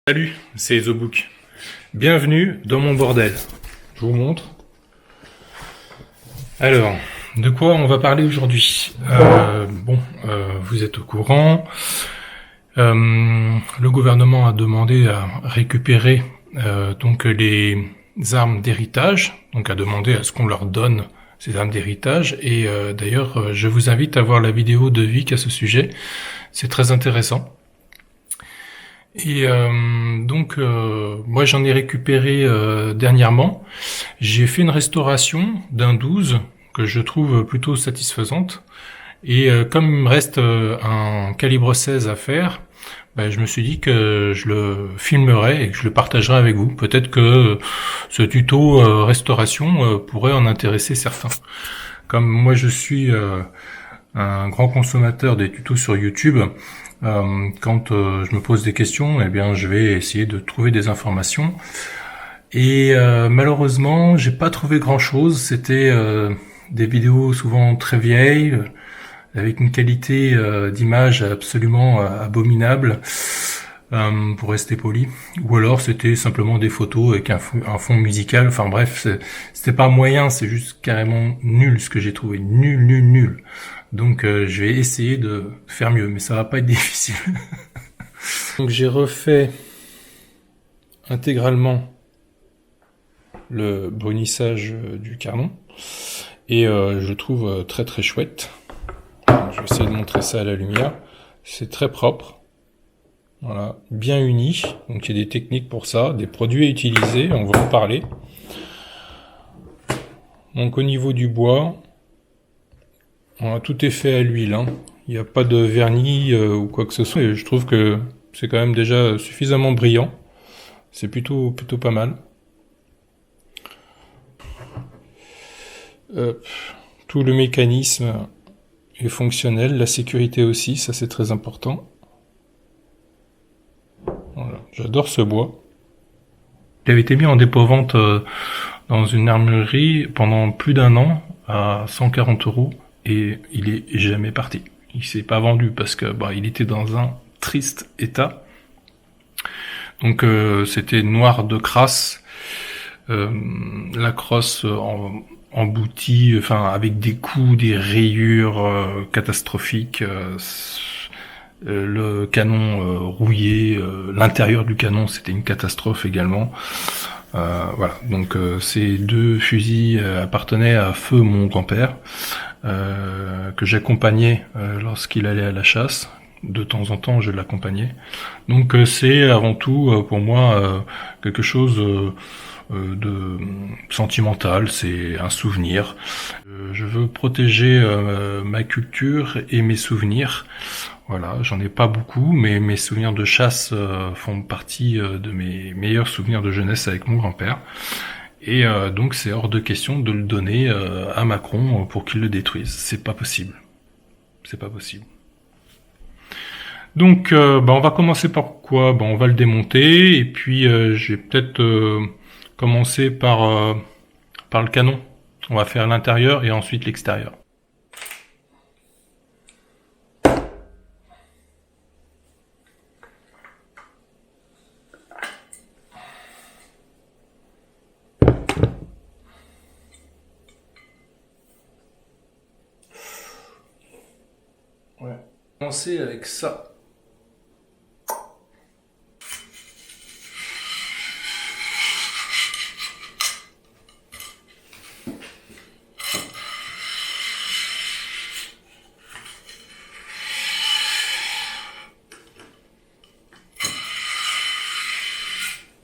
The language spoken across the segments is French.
Salut, c'est The Book. Bienvenue dans mon bordel. Je vous montre. Alors, de quoi on va parler aujourd'hui? Vous êtes au courant. Le gouvernement a demandé à récupérer donc les armes d'héritage, donc a demandé à ce qu'on leur donne ces armes d'héritage. Et d'ailleurs, je vous invite à voir la vidéo de Vic à ce sujet. C'est très intéressant. Et moi j'en ai récupéré dernièrement. J'ai fait une restauration d'un 12 que je trouve plutôt satisfaisante. Et comme il me reste un calibre 16 à faire, je me suis dit que je le filmerai et que je le partagerai avec vous. Peut-être que ce tuto restauration pourrait en intéresser certains. Comme moi je suis un grand consommateur des tutos sur YouTube, quand je me pose des questions, eh bien je vais essayer de trouver des informations. Et malheureusement, j'ai pas trouvé grand-chose. C'était des vidéos souvent très vieilles, avec une qualité d'image absolument abominable, pour rester poli. Ou alors c'était simplement des photos avec un fond musical. Enfin bref, c'était pas moyen, c'est juste carrément nul ce que j'ai trouvé. Nul. Donc je vais essayer de faire mieux, mais ça va pas être difficile. Donc j'ai refait intégralement le brunissage du carnon et je trouve très très chouette. Donc, je vais essayer de montrer ça à la lumière. C'est très propre, voilà, bien uni. Donc il y a des techniques pour ça, des produits à utiliser, on va en parler. Donc au niveau du bois, voilà, tout est fait à l'huile, hein. Il n'y a pas de vernis ou quoi que ce soit. Et je trouve que c'est quand même déjà suffisamment brillant. C'est plutôt pas mal. Tout le mécanisme est fonctionnel, la sécurité aussi, ça c'est très important. Voilà, j'adore ce bois. Il avait été mis en dépôt-vente dans une armurerie pendant plus d'1 an à 140 € et il est jamais parti. Il s'est pas vendu parce que il était dans un triste état. Donc c'était noir de crasse, la crosse emboutie, enfin avec des coups, des rayures catastrophiques. Le canon rouillé, l'intérieur du canon c'était une catastrophe également. Voilà, donc ces deux fusils appartenaient à feu mon grand-père, que j'accompagnais lorsqu'il allait à la chasse. De temps en temps je l'accompagnais. Donc c'est avant tout pour moi quelque chose de sentimental, c'est un souvenir. Je veux protéger ma culture et mes souvenirs. Voilà, j'en ai pas beaucoup, mais mes souvenirs de chasse font partie de mes meilleurs souvenirs de jeunesse avec mon grand-père. Et donc c'est hors de question de le donner à Macron pour qu'il le détruise. C'est pas possible. C'est pas possible. Donc on va commencer par quoi? On va le démonter et puis je vais peut-être commencer par le canon. On va faire l'intérieur et ensuite l'extérieur. Ouais. Commencer avec ça.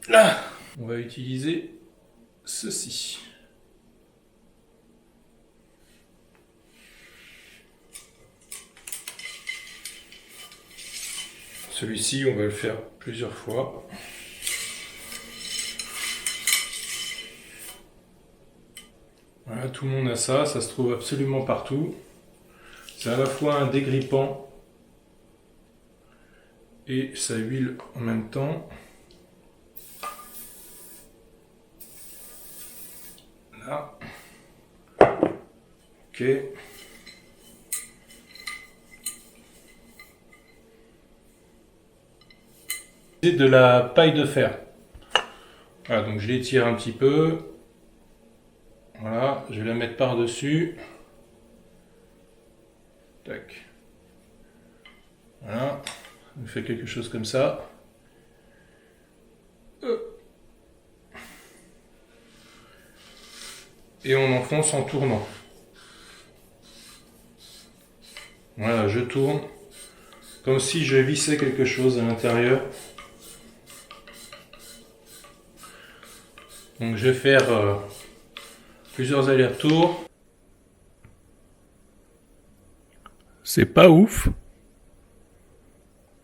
Là, on va utiliser ceci. Celui-ci, on va le faire plusieurs fois. Voilà, tout le monde a ça, ça se trouve absolument partout. C'est à la fois un dégrippant et ça huile en même temps. Là. Ok. C'est de la paille de fer. Voilà, donc je l'étire un petit peu. Voilà, je vais la mettre par-dessus. Tac. Voilà, je fais quelque chose comme ça. Et on enfonce en tournant. Voilà, je tourne. Comme si je vissais quelque chose à l'intérieur. Donc je vais faire plusieurs allers-retours. C'est pas ouf,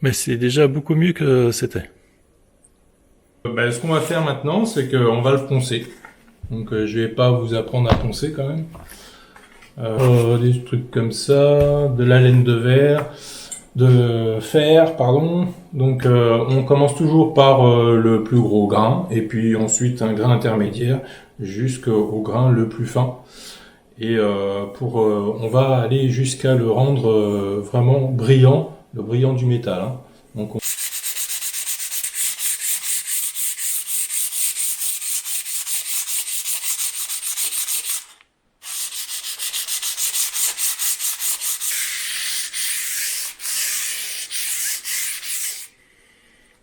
mais c'est déjà beaucoup mieux que c'était. Ben, ce qu'on va faire maintenant, c'est qu'on va le poncer. Donc je vais pas vous apprendre à poncer quand même. Des trucs comme ça, de la laine de fer, pardon. Donc on commence toujours par le plus gros grain, et puis ensuite un grain intermédiaire jusqu'au grain le plus fin. Et on va aller jusqu'à le rendre vraiment brillant, le brillant du métal. Hein. Donc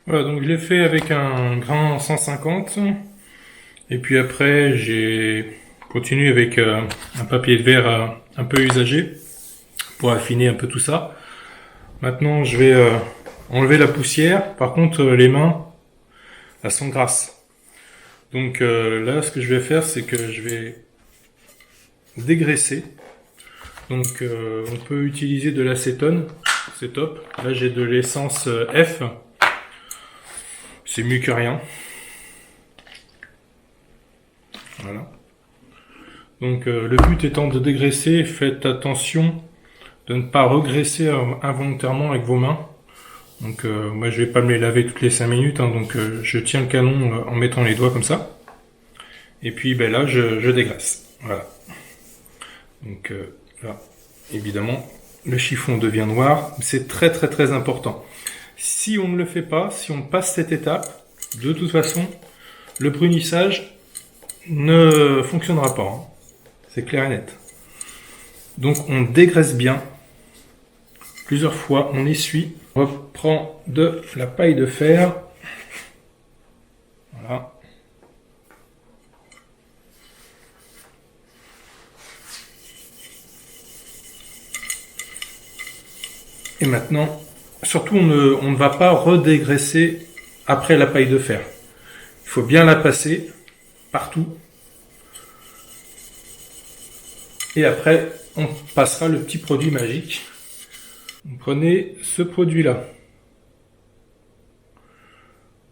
voilà, donc je l'ai fait avec un grain 150. Et puis après, j'ai continué avec un papier de verre un peu usagé pour affiner un peu tout ça. Maintenant, je vais enlever la poussière. Par contre, les mains, elles sont grasses. Donc là, ce que je vais faire, c'est que je vais dégraisser. Donc on peut utiliser de l'acétone, c'est top. Là, j'ai de l'essence F. C'est mieux que rien. Voilà. Donc le but étant de dégraisser, faites attention de ne pas regresser involontairement avec vos mains. Donc moi je vais pas me les laver toutes les 5 minutes, hein, donc je tiens le canon en mettant les doigts comme ça. Et puis ben là je dégraisse. Voilà. Donc là, évidemment, le chiffon devient noir. C'est très très très important. Si on ne le fait pas, si on passe cette étape, de toute façon, le brunissage ne fonctionnera pas. Hein. C'est clair et net. Donc on dégraisse bien. Plusieurs fois, on essuie. On reprend de la paille de fer. Voilà. Et maintenant, surtout, on ne va pas redégraisser après la paille de fer. Il faut bien la passer partout. Et après, on passera le petit produit magique. Vous prenez ce produit-là.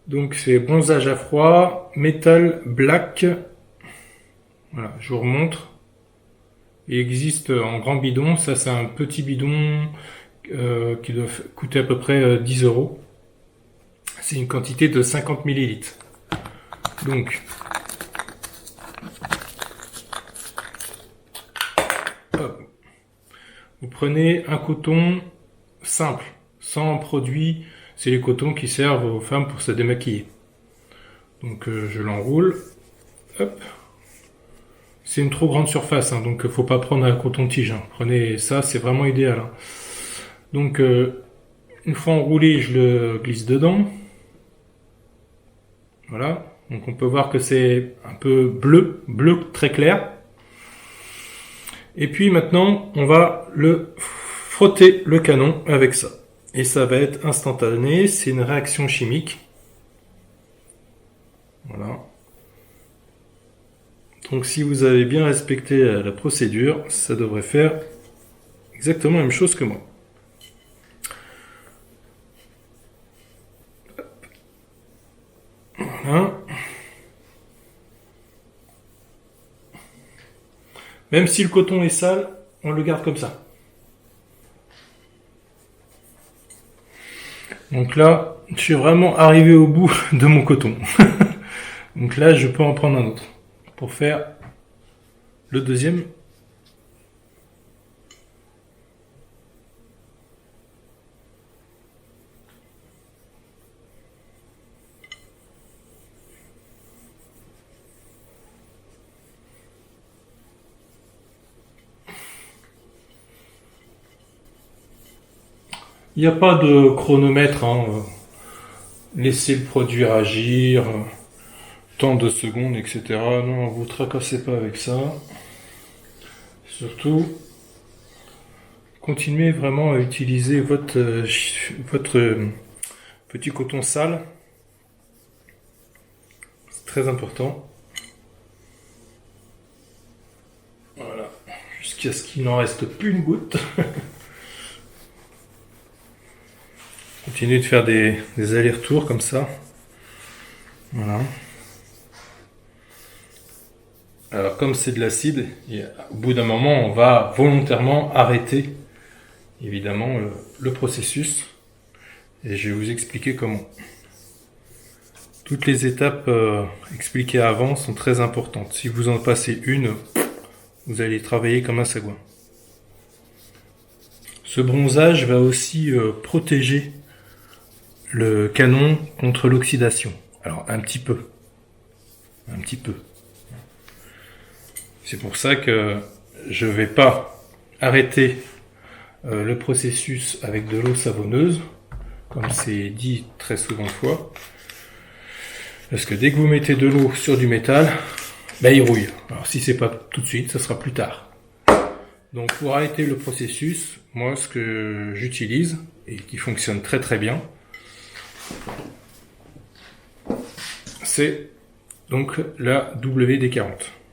Donc c'est bronzage à froid, métal black. Voilà, je vous remontre. Il existe en grand bidon. Ça, c'est un petit bidon qui doit coûter à peu près 10 €. C'est une quantité de 50 millilitres. Donc, hop. Vous prenez un coton simple, sans produit. C'est les cotons qui servent aux femmes pour se démaquiller. Donc je l'enroule. Hop. C'est une trop grande surface, hein, donc faut pas prendre un coton-tige. Hein. Prenez ça, c'est vraiment idéal. Hein. Donc une fois enroulé, je le glisse dedans. Voilà. Donc on peut voir que c'est un peu bleu très clair. Et puis maintenant, on va le frotter le canon avec ça. Et ça va être instantané, c'est une réaction chimique. Voilà. Donc si vous avez bien respecté la procédure, ça devrait faire exactement la même chose que moi. Voilà. Même si le coton est sale, on le garde comme ça. Donc là, je suis vraiment arrivé au bout de mon coton. Donc là, je peux en prendre un autre pour faire le deuxième. Il n'y a pas de chronomètre, hein. Laissez le produit agir, tant de secondes, etc. Non, vous tracassez pas avec ça. Surtout, continuez vraiment à utiliser votre petit coton sale. C'est très important. Voilà, jusqu'à ce qu'il n'en reste plus une goutte. Continuez de faire des allers-retours comme ça. Voilà. Alors comme c'est de l'acide, au bout d'un moment, on va volontairement arrêter, évidemment, le processus. Et je vais vous expliquer comment. Toutes les étapes expliquées avant sont très importantes. Si vous en passez une, vous allez travailler comme un sagouin. Ce bronzage va aussi protéger le canon contre l'oxydation. Alors un petit peu. Un petit peu. C'est pour ça que je ne vais pas arrêter le processus avec de l'eau savonneuse, comme c'est dit très souvent de fois. Parce que dès que vous mettez de l'eau sur du métal, il rouille. Alors si c'est pas tout de suite, ça sera plus tard. Donc pour arrêter le processus, moi ce que j'utilise, et qui fonctionne très très bien, c'est donc la WD-40.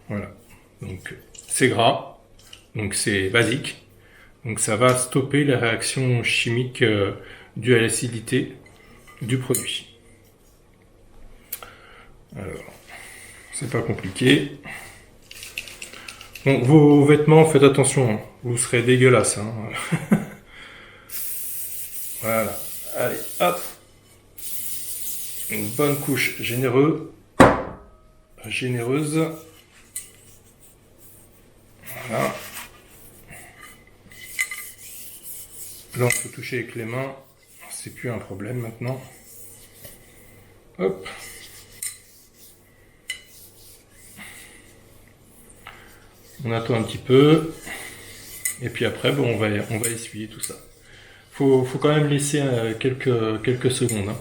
Voilà. Donc c'est gras, donc c'est basique, donc ça va stopper les réactions chimiques dues à l'acidité du produit. Alors, c'est pas compliqué. Bon, vos vêtements, faites attention, hein, vous serez dégueulasse. Hein. Voilà, allez, hop, une bonne couche généreuse. Voilà. Là, on peut toucher avec les mains. C'est plus un problème maintenant. Hop. On attend un petit peu. Et puis après, bon, on va essuyer tout ça. Faut quand même laisser quelques secondes. Hein.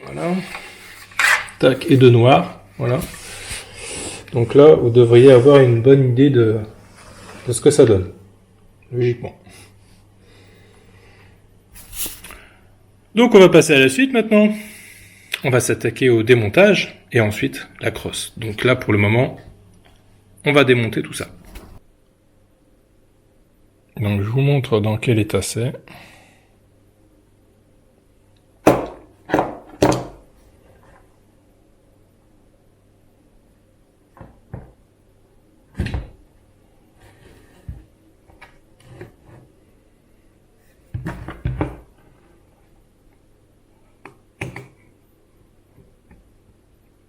Voilà. Tac, et de noir. Voilà. Donc là, vous devriez avoir une bonne idée de ce que ça donne. Logiquement. Donc on va passer à la suite maintenant. On va s'attaquer au démontage et ensuite la crosse. Donc là, pour le moment, on va démonter tout ça. Donc je vous montre dans quel état c'est.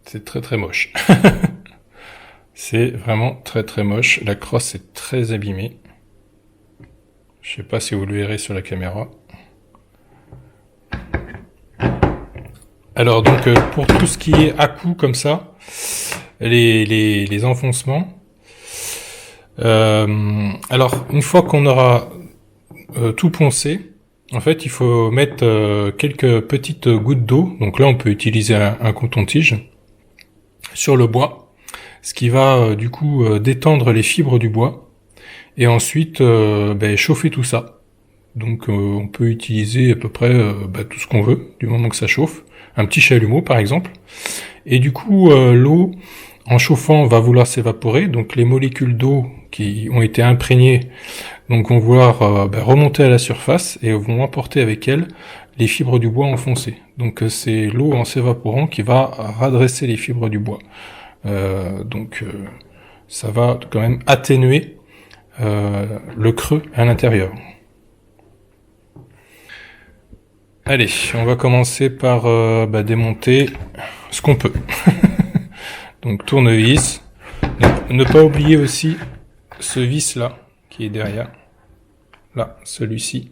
C'est très très moche. C'est vraiment très très moche. La crosse est très abîmée. Je sais pas si vous le verrez sur la caméra. Alors donc pour tout ce qui est à coups comme ça, les enfoncements. Alors une fois qu'on aura tout poncé, en fait il faut mettre quelques petites gouttes d'eau. Donc là on peut utiliser un coton-tige sur le bois, ce qui va du coup détendre les fibres du bois et ensuite chauffer tout ça. Donc on peut utiliser à peu près tout ce qu'on veut du moment que ça chauffe, un petit chalumeau par exemple, et du coup l'eau en chauffant va vouloir s'évaporer, donc les molécules d'eau qui ont été imprégnées donc vont vouloir remonter à la surface et vont emporter avec elles les fibres du bois enfoncées. Donc c'est l'eau en s'évaporant qui va redresser les fibres du bois. Ça va quand même atténuer le creux à l'intérieur. Allez, on va commencer par démonter ce qu'on peut. Donc tournevis. Ne pas oublier aussi ce vis là qui est derrière. Là, celui-ci.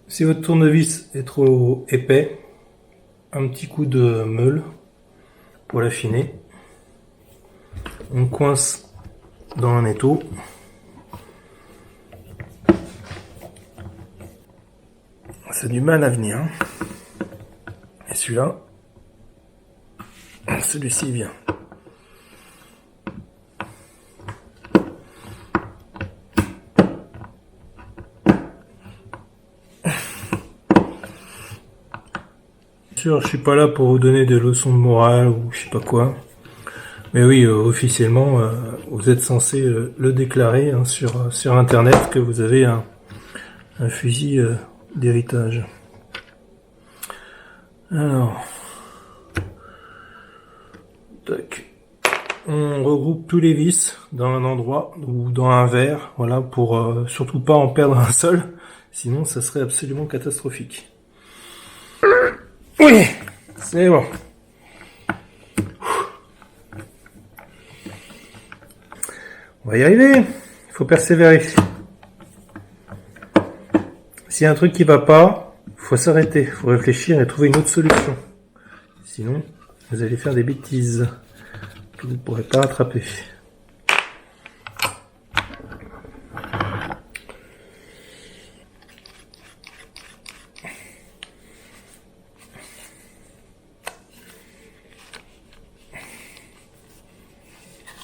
Si votre tournevis est trop épais, un petit coup de meule pour l'affiner. On coince dans un étau. C'est du mal à venir. Hein. Et celui-là, celui-ci vient. Sûr, je suis pas là pour vous donner des leçons de morale ou je sais pas quoi. Mais oui, officiellement, vous êtes censé le déclarer hein, sur Internet que vous avez un fusil d'héritage. Alors, tac. On regroupe tous les vis dans un endroit ou dans un verre, voilà, pour surtout pas en perdre un seul, sinon ça serait absolument catastrophique. Oui, c'est bon. On va y arriver. Il faut persévérer. S'il y a un truc qui va pas, il faut s'arrêter, il faut réfléchir et trouver une autre solution. Sinon, vous allez faire des bêtises que vous ne pourrez pas rattraper.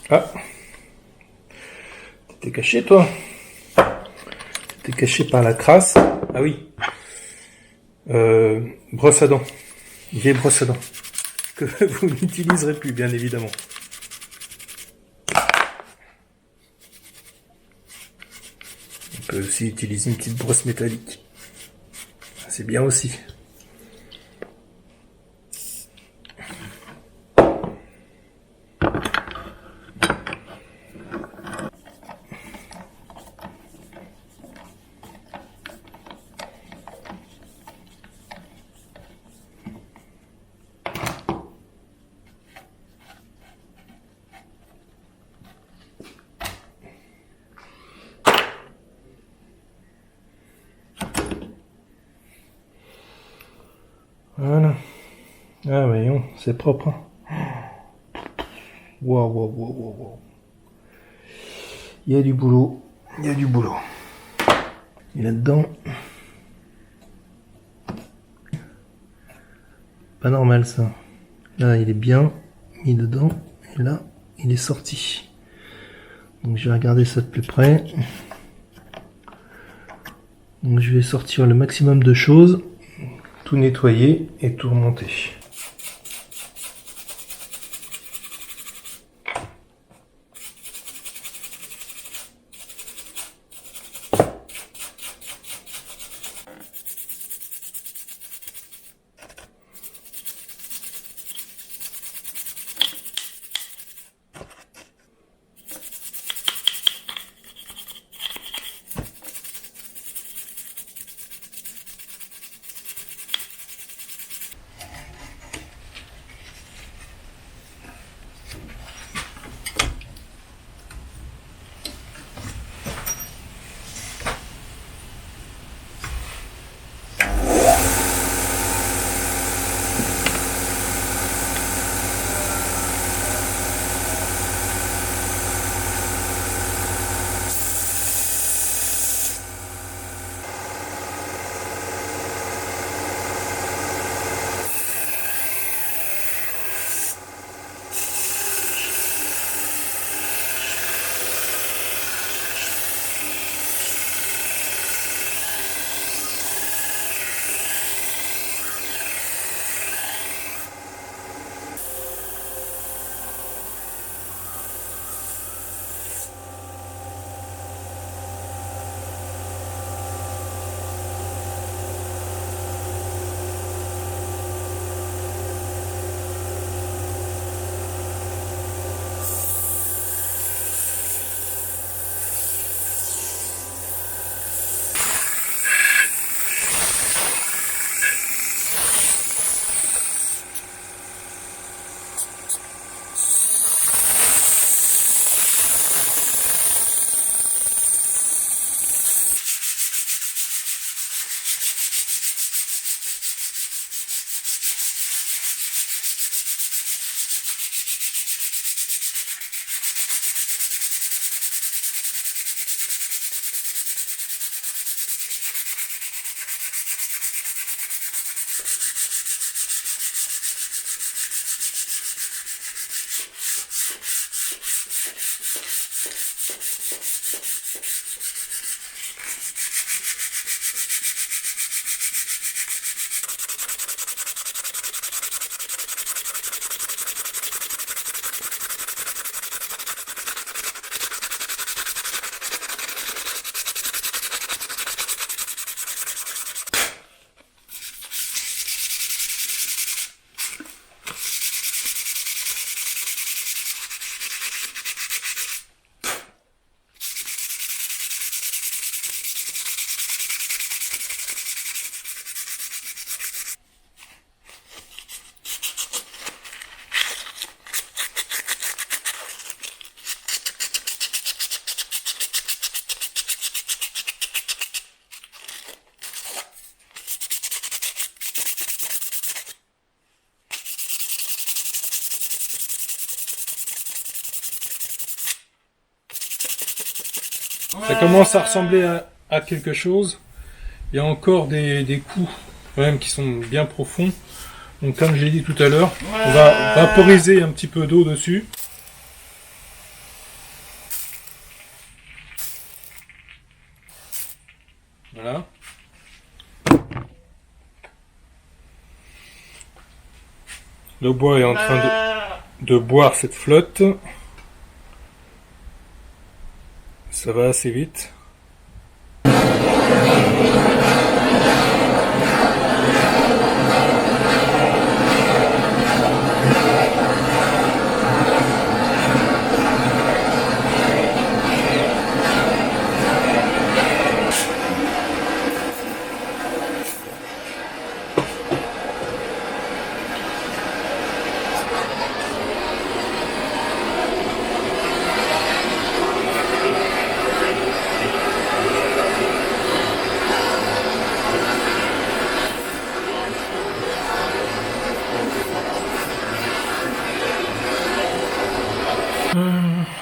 Ah, t'étais caché toi. T'étais caché par la crasse. Ah oui. Brosse à dents. Vieille brosse à dents. Que vous n'utiliserez plus, bien évidemment. On peut aussi utiliser une petite brosse métallique. C'est bien aussi. Voilà. Ah voyons, c'est propre. Waouh, waouh, waouh, waouh, waouh. Il y a du boulot. Il y a du boulot. Et là-dedans... Pas normal ça. Là, il est bien mis dedans. Et là, il est sorti. Donc je vais regarder ça de plus près. Donc je vais sortir le maximum de choses. Tout nettoyer et tout remonter. Ça commence à ressembler à quelque chose. Il y a encore des coups quand même qui sont bien profonds. Donc comme j'ai dit tout à l'heure, on va vaporiser un petit peu d'eau dessus. Voilà. Le bois est en train de boire cette flotte. Ça va assez vite.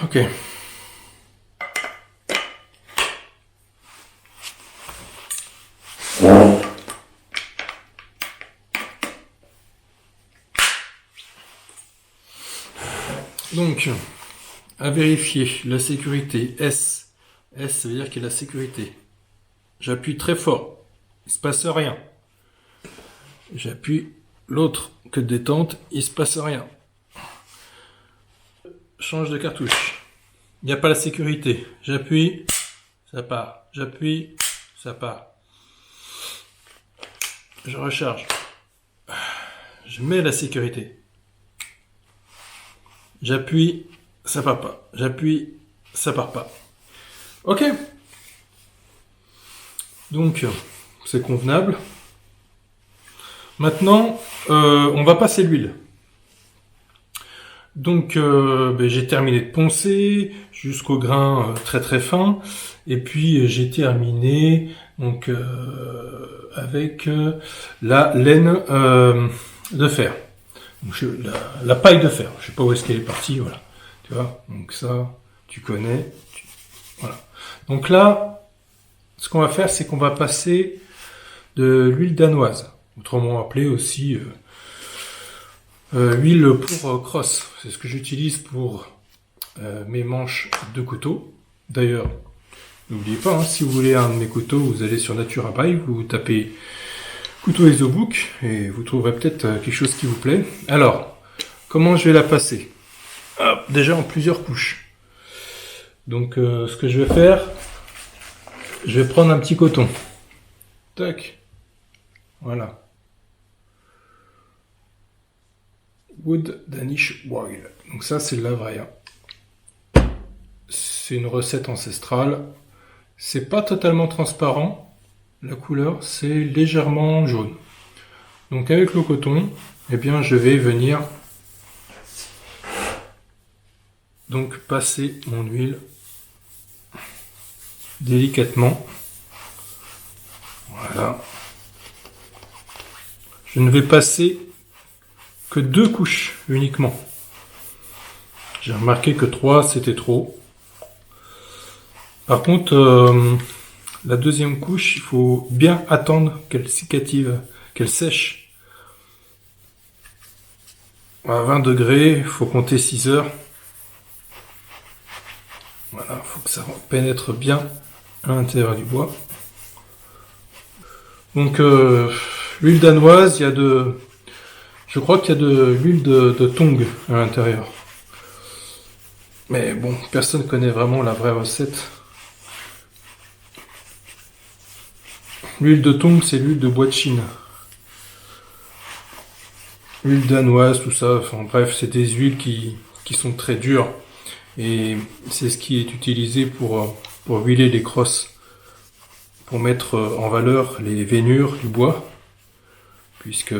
Ok. Donc, à vérifier la sécurité S. S, ça veut dire qu'il y a la sécurité. J'appuie très fort. Il se passe rien. J'appuie l'autre que détente. Il se passe rien. Change de cartouche. Il n'y a pas la sécurité. J'appuie, ça part. J'appuie, ça part. Je recharge. Je mets la sécurité. J'appuie, ça part pas. J'appuie, ça part pas. Ok. Donc, c'est convenable. Maintenant, on va passer l'huile. Donc, j'ai terminé de poncer jusqu'au grain très très fin. Et puis, j'ai terminé donc avec la laine de fer. Donc, la paille de fer. Je sais pas où est-ce qu'elle est partie. Voilà. Tu vois. Donc ça, tu connais. Voilà. Donc là, ce qu'on va faire, c'est qu'on va passer de l'huile danoise, autrement appelée aussi huile pour crosse. C'est ce que j'utilise pour mes manches de couteau. D'ailleurs, n'oubliez pas, si vous voulez un de mes couteaux, vous allez sur Naturabuy, vous tapez couteau Isobook et vous trouverez peut-être quelque chose qui vous plaît. Alors, comment je vais la passer? Déjà en plusieurs couches. Donc, ce que je vais faire, je vais prendre un petit coton. Tac. Voilà. Wood Danish Oil. Donc ça, c'est de la vraie. C'est une recette ancestrale. C'est pas totalement transparent. La couleur, c'est légèrement jaune. Donc avec le coton, eh bien, je vais venir donc passer mon huile délicatement. Voilà. Je ne vais passer que 2 couches uniquement. J'ai remarqué que 3 c'était trop. Par contre, la deuxième couche, il faut bien attendre qu'elle cicative, qu'elle sèche À 20 degrés, il faut compter 6 heures. Voilà, il faut que ça pénètre bien à l'intérieur du bois. Donc, l'huile danoise, je crois qu'il y a de l'huile de tong à l'intérieur. Mais bon, personne connaît vraiment la vraie recette. L'huile de tong, c'est l'huile de bois de Chine. L'huile danoise, tout ça, enfin bref, c'est des huiles qui sont très dures. Et c'est ce qui est utilisé pour huiler les crosses. Pour mettre en valeur les veinures du bois. Puisque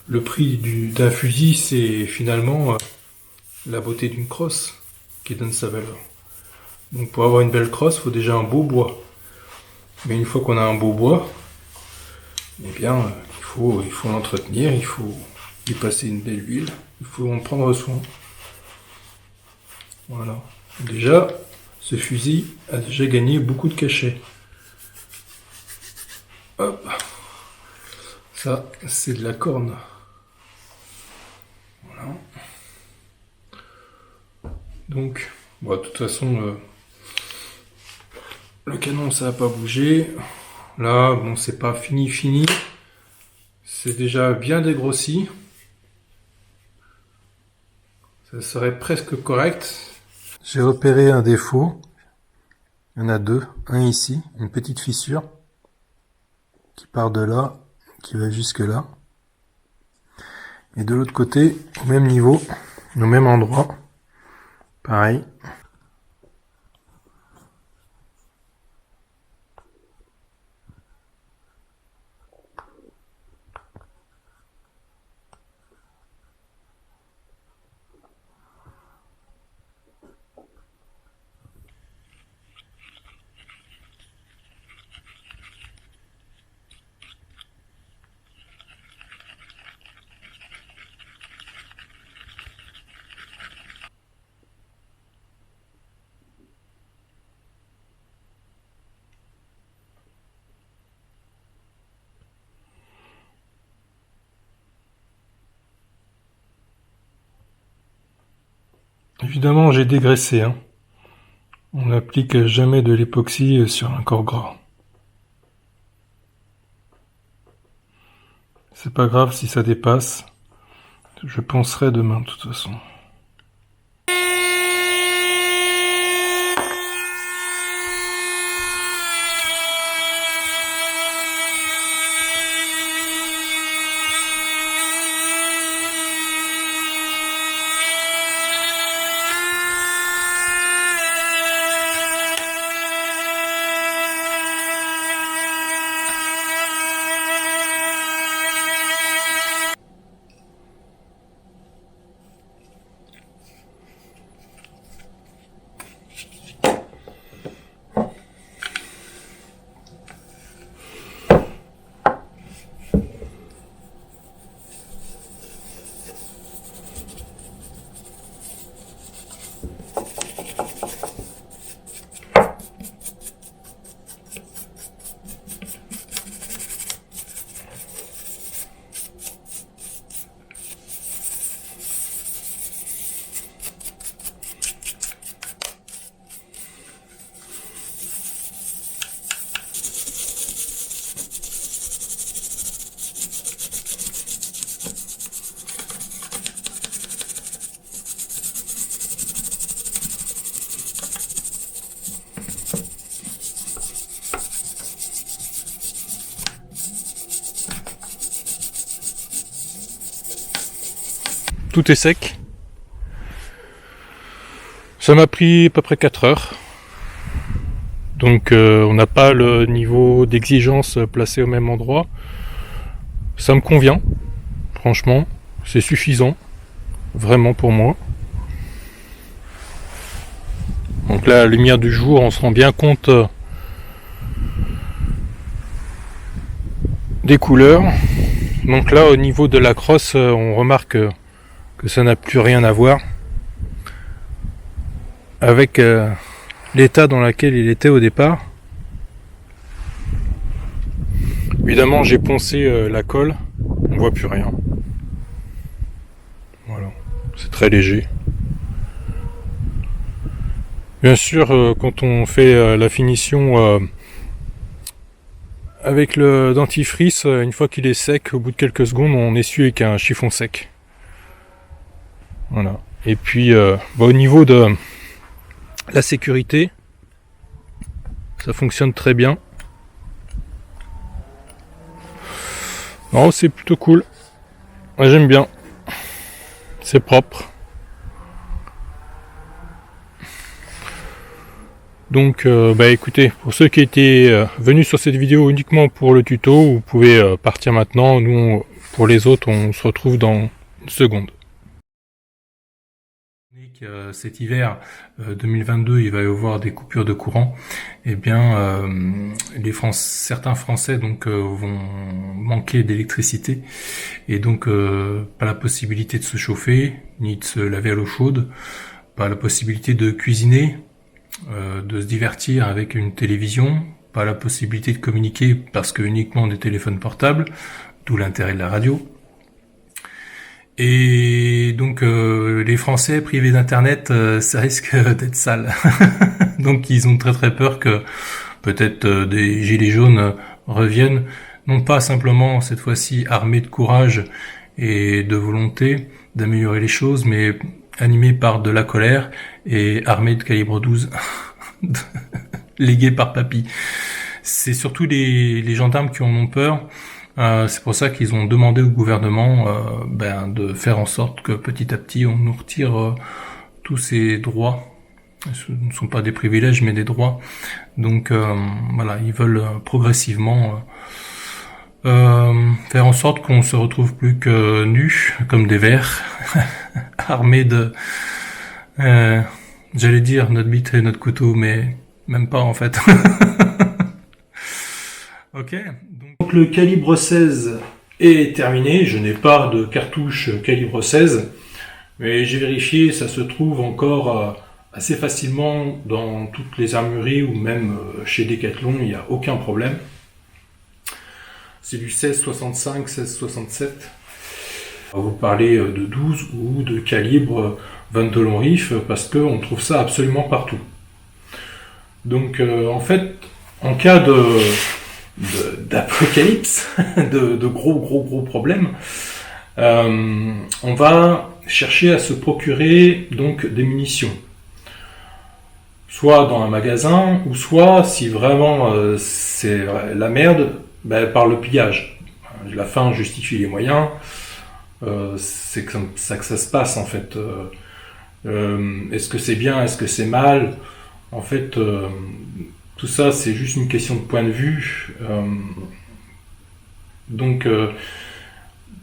le prix d'un fusil, c'est finalement la beauté d'une crosse qui donne sa valeur. Donc pour avoir une belle crosse, il faut déjà un beau bois. Mais une fois qu'on a un beau bois, eh bien, il faut l'entretenir, il faut y passer une belle huile, il faut en prendre soin. Voilà. Déjà, ce fusil a déjà gagné beaucoup de cachets. Hop. Ça, c'est de la corne. Voilà. Donc, bon, de toute façon, le canon, ça n'a pas bougé. Là, bon, c'est pas fini. C'est déjà bien dégrossi. Ça serait presque correct. J'ai repéré un défaut. Il y en a deux. Un ici, une petite fissure qui part de là, qui va jusque là. Et de l'autre côté, au même niveau, au même endroit, pareil. Évidemment, j'ai dégraissé. On n'applique jamais de l'époxy sur un corps gras. C'est pas grave si ça dépasse. Je penserai demain de toute façon. Tout est sec. Ça m'a pris à peu près 4 heures. Donc on n'a pas le niveau d'exigence placé au même endroit. Ça me convient. Franchement, c'est suffisant. Vraiment pour moi. Donc là, à la lumière du jour, on se rend bien compte des couleurs. Donc là, au niveau de la crosse, on remarque que ça n'a plus rien à voir avec l'état dans lequel il était au départ. Évidemment, j'ai poncé la colle, on voit plus rien. C'est très léger. Bien sûr, quand on fait la finition avec le dentifrice, une fois qu'il est sec, au bout de quelques secondes, on essuie avec un chiffon sec. Voilà. Et puis, au niveau de la sécurité, ça fonctionne très bien. Oh, c'est plutôt cool. Ouais, j'aime bien. C'est propre. Donc, écoutez, pour ceux qui étaient venus sur cette vidéo uniquement pour le tuto, vous pouvez partir maintenant. Nous, pour les autres, on se retrouve dans une seconde. Cet hiver 2022, il va y avoir des coupures de courant. Eh bien, certains Français vont manquer d'électricité et donc pas la possibilité de se chauffer ni de se laver à l'eau chaude, pas la possibilité de cuisiner, de se divertir avec une télévision, pas la possibilité de communiquer parce que uniquement des téléphones portables, d'où l'intérêt de la radio. Et donc les Français privés d'internet, ça risque d'être sale. Donc ils ont très très peur que peut-être des gilets jaunes reviennent, non pas simplement cette fois-ci armés de courage et de volonté d'améliorer les choses, mais animés par de la colère et armés de calibre 12, légués par papy. C'est surtout les gendarmes qui en ont peur. C'est pour ça qu'ils ont demandé au gouvernement de faire en sorte que petit à petit on nous retire tous ces droits. Ce ne sont pas des privilèges mais des droits. Donc voilà, ils veulent progressivement faire en sorte qu'on se retrouve plus que nus comme des vers, armés de j'allais dire notre bite et notre couteau, mais même pas en fait. Ok. Donc le calibre 16 est terminé. Je n'ai pas de cartouche calibre 16, mais j'ai vérifié, ça se trouve encore assez facilement dans toutes les armureries ou même chez Decathlon, il n'y a aucun problème. C'est du 1665, 1667. On va vous parler de 12 ou de calibre 22 long rif parce qu'on trouve ça absolument partout. Donc en fait, en cas d'apocalypse, de gros problèmes, on va chercher à se procurer donc des munitions. Soit dans un magasin, ou soit, si vraiment c'est la merde, par le pillage. La fin justifie les moyens, c'est comme ça que ça se passe en fait. Est-ce que c'est bien, est-ce que c'est mal? En fait, tout ça c'est juste une question de point de vue. Donc,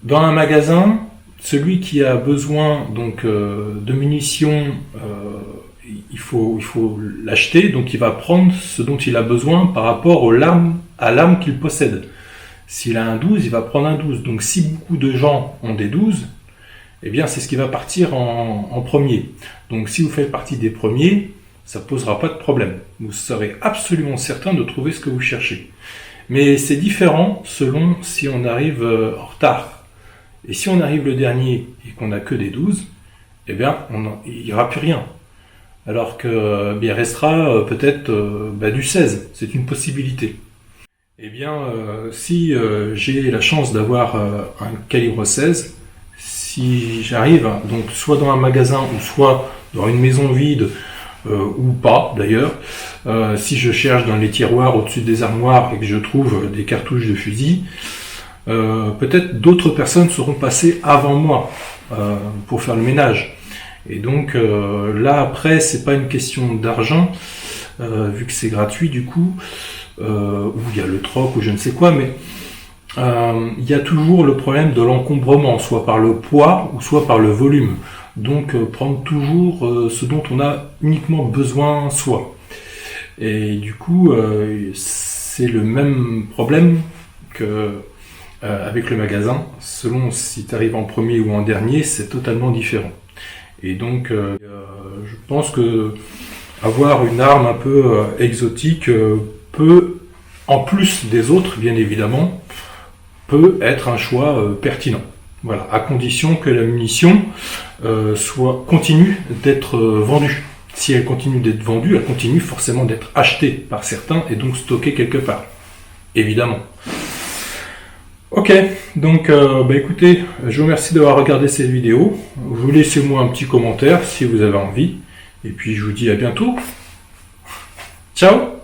dans un magasin, celui qui a besoin donc de munitions, il faut l'acheter, donc il va prendre ce dont il a besoin par rapport à l'arme qu'il possède. S'il a un 12, il va prendre un 12. Donc si beaucoup de gens ont des 12, eh bien c'est ce qui va partir en premier. Donc si vous faites partie des premiers, ça ne posera pas de problème. Vous serez absolument certain de trouver ce que vous cherchez. Mais c'est différent selon si on arrive en retard. Et si on arrive le dernier et qu'on n'a que des 12, eh bien il n'y aura plus rien. Alors que il restera peut-être du 16, c'est une possibilité. Eh bien, si j'ai la chance d'avoir un calibre 16, si j'arrive donc soit dans un magasin ou soit dans une maison vide ou pas d'ailleurs, si je cherche dans les tiroirs au-dessus des armoires et que je trouve des cartouches de fusil, peut-être d'autres personnes seront passées avant moi pour faire le ménage. Et donc là après c'est pas une question d'argent vu que c'est gratuit du coup ou il y a le troc ou je ne sais quoi, mais il y a toujours le problème de l'encombrement, soit par le poids ou soit par le volume. Donc prendre toujours ce dont on a uniquement besoin soi. Et du coup c'est le même problème que avec le magasin, selon si tu arrives en premier ou en dernier, c'est totalement différent. Et donc, je pense que avoir une arme un peu exotique peut, en plus des autres, bien évidemment, peut être un choix pertinent. Voilà, à condition que la munition continue d'être vendue. Si elle continue d'être vendue, elle continue forcément d'être achetée par certains et donc stockée quelque part. Évidemment. Ok, donc écoutez, je vous remercie d'avoir regardé cette vidéo. Vous laissez-moi un petit commentaire si vous avez envie. Et puis je vous dis à bientôt. Ciao!